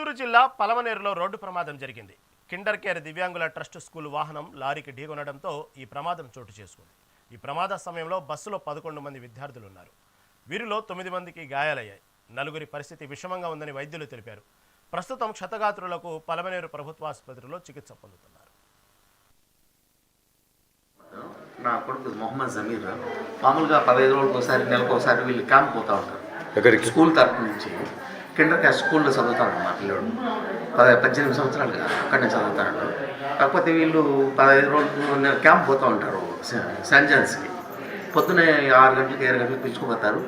చిత్తూరు జిల్లా పలమనేరులో రోడ్డు ప్రమాదం జరిగింది. కిండర్ కేర్ దివ్యాంగుల ట్రస్ట్ స్కూల్ వాహనం లారీకి ఢీకొనడంతో ఈ ప్రమాదం చోటు చేసుకుంది. ఈ ప్రమాద సమయంలో బస్సులో 11 మంది విద్యార్థులు ఉన్నారు. వీరిలో 9 మందికి గాయాలయ్యాయి. నలుగురి పరిస్థితి విషమంగా ఉందని వైద్యులు తెలిపారు. ప్రస్తుతం క్షతగాత్రులకు పలమనేరు ప్రభుత్వ ఆసుపత్రిలో చికిత్స పొందుతున్నారు. నా కొడుకు మొహమ్మద్ జమీర్ మామూలుగా 15 రోజులకు ఒకసారి నెలకు ఒకసారి వీళ్ళు క్యాంప్ పోతూ ఉంటారు. స్కూల్ తరఫు నుంచి కిండర్ కేర్ స్కూల్లో చదువుతాడు మా పిల్లడు. 18 సంవత్సరాలుగా అక్కడనే చదువుతాడు. కాకపోతే వీళ్ళు 15 రోజులు క్యాంప్ పోతూ ఉంటారు సెంట్ పొద్దున్నే 6 గంటలకు 7 గంటలకు పిలుచుకుపోతారు.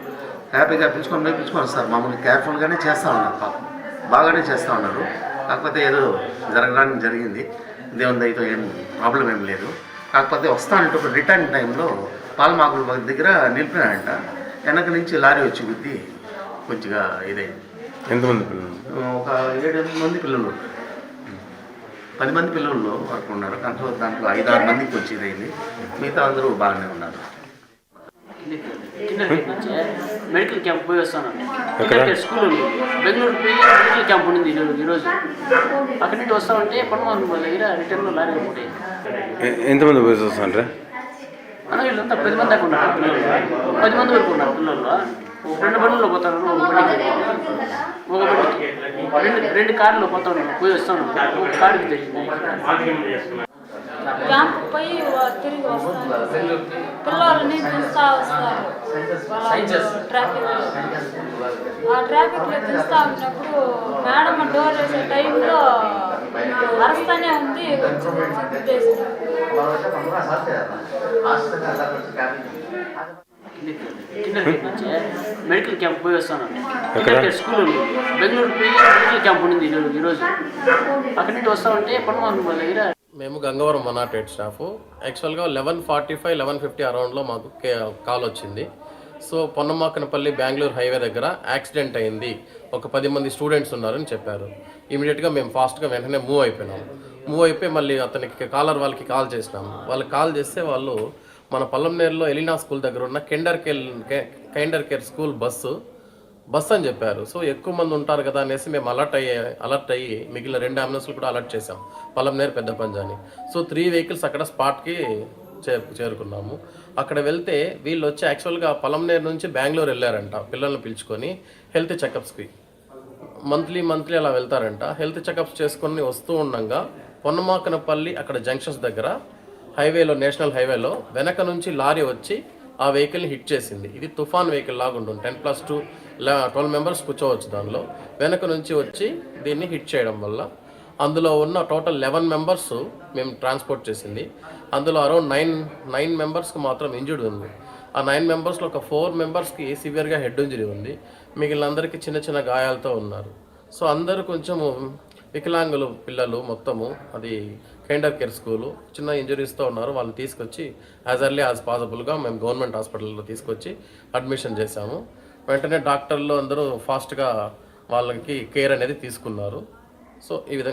హ్యాపీగా పిలుచుకొని వస్తారు. మామూలుగా కేర్ఫుల్గానే చేస్తూ ఉన్నారు, పాపం బాగానే చేస్తూ ఉన్నారు. కాకపోతే ఏదో జరగడానికి జరిగింది. దేవుని దయతో ఏం ప్రాబ్లం ఏం లేదు. కాకపోతే వస్తానంటే ఒక రిటర్న్ టైంలో పాలమాకుల దగ్గర నిలిపినాడంట. వెనక నుంచి లారీ వచ్చి గుద్ది కొద్దిగా ఇదైంది. ఎంతమంది పిల్లలు? ఒక 7 మంది పిల్లలు, 10 మంది పిల్లలు వరకు ఉన్నారు. దాంట్లో 5-6 మందికి వచ్చి ఇదైంది. మిగతా అందరూ బాగానే ఉన్నారు. మెడికల్ క్యాంప్ పోయి వస్తాను. స్కూల్ బెంగళూరు పోయి మెడికల్ క్యాంప్ ఉండింది ఈరోజు. అక్కడి నుంచి వస్తామంటే పడమ దగ్గర రిటర్న్లో లారీ పోయి. ఎంతమంది పోయి వస్తారంటే వీళ్ళంతా 10 మంది దాకా ఉన్నారు పిల్లలు. 10 మంది వరకు ఉన్నారు పిల్లలు. 2 బండ్లలో పోతారు. ఒక బండికి 2 కార్లో పోతాను, పోయి వస్తాను. ఒక కారుకి జరిగింది. క్యాంప్ పోయి తిరిగి వస్తారు. పిల్లల్ని చూస్తూ వస్తారు. ట్రాఫిక్లో చూస్తూ ఉన్నప్పుడు మేడం డోర్ వేసే టైంలో అరస్తానే ఉంది. మెడికల్ క్యాంప్ పోయి వస్తాను. స్కూల్ బెంగళూరు పోయి మెడికల్ క్యాంప్ ఉండింది ఈరోజు. అక్కడి నుంచి వస్తామంటే పడమ దగ్గర. మేము గంగవరం 108 స్టాఫ్. యాక్చువల్గా 11:45, 11:50 అరౌండ్లో మాకు కాల్ వచ్చింది. సో పొన్నమాకనపల్లి బెంగళూరు హైవే దగ్గర యాక్సిడెంట్ అయింది, ఒక 10 మంది స్టూడెంట్స్ ఉన్నారని చెప్పారు. ఇమీడియట్గా మేము ఫాస్ట్గా వెంటనే మూవ్ అయిపోయి మళ్ళీ అతనికి వాళ్ళకి కాల్ చేసినాము. వాళ్ళకి కాల్ చేస్తే వాళ్ళు మన పల్లంనేరులో ఎలినా స్కూల్ దగ్గర ఉన్న కిండర్ కేర్ స్కూల్ బస్సు అని చెప్పారు. సో ఎక్కువ మంది ఉంటారు కదా అనేసి మేము అలర్ట్ అయ్యి మిగిలిన 2 అంబులెన్స్లు కూడా అలర్ట్ చేసాం, పల్లంనేరు పెద్ద పంజాని. సో 3 వెహికల్స్ అక్కడ స్పాట్కి చేరుకున్నాము. అక్కడ వెళ్తే వీళ్ళు వచ్చి యాక్చువల్గా పల్లంనేరు నుంచి బెంగళూరు వెళ్ళారంట పిల్లల్ని పిలుచుకొని హెల్త్ చెకప్స్కి. మంత్లీ అలా వెళ్తారంట. హెల్త్ చెకప్స్ చేసుకొని వస్తూ ఉండగా పొన్నమాకనపల్లి అక్కడ జంక్షన్స్ దగ్గర నేషనల్ హైవేలో వెనక నుంచి లారీ వచ్చి ఆ వెహికల్ని హిట్ చేసింది. ఇది తుఫాన్ వెహికల్ లాగా ఉంటుంది. 10+2 12 మెంబర్స్ కూర్చోవచ్చు దానిలో. వెనక నుంచి వచ్చి దీన్ని హిట్ చేయడం వల్ల అందులో ఉన్న టోటల్ 11 మెంబర్స్ మేము ట్రాన్స్పోర్ట్ చేసింది. అందులో అరౌండ్ 9 మెంబర్స్కి మాత్రం ఇంజర్డ్ ఉంది. ఆ 9 మెంబర్స్లో ఒక 4 మెంబర్స్కి సివియర్గా హెడ్ ఇంజరీ ఉంది. మిగిలినందరికీ చిన్న గాయాలతో ఉన్నారు. సో అందరూ కొంచెము వికలాంగులు పిల్లలు మొత్తము. అది కిండర్ కేర్ స్కూలు. చిన్న ఇంజరీస్తో ఉన్నారు. వాళ్ళని తీసుకొచ్చి యాజ్ ఎర్లీ యాజ్ పాసిబుల్గా మేము గవర్నమెంట్ హాస్పిటల్లో తీసుకొచ్చి అడ్మిషన్ చేశాము. వెంటనే డాక్టర్లు అందరూ ఫాస్ట్గా వాళ్ళకి కేర్ అనేది తీసుకున్నారు. సో ఈ విధంగా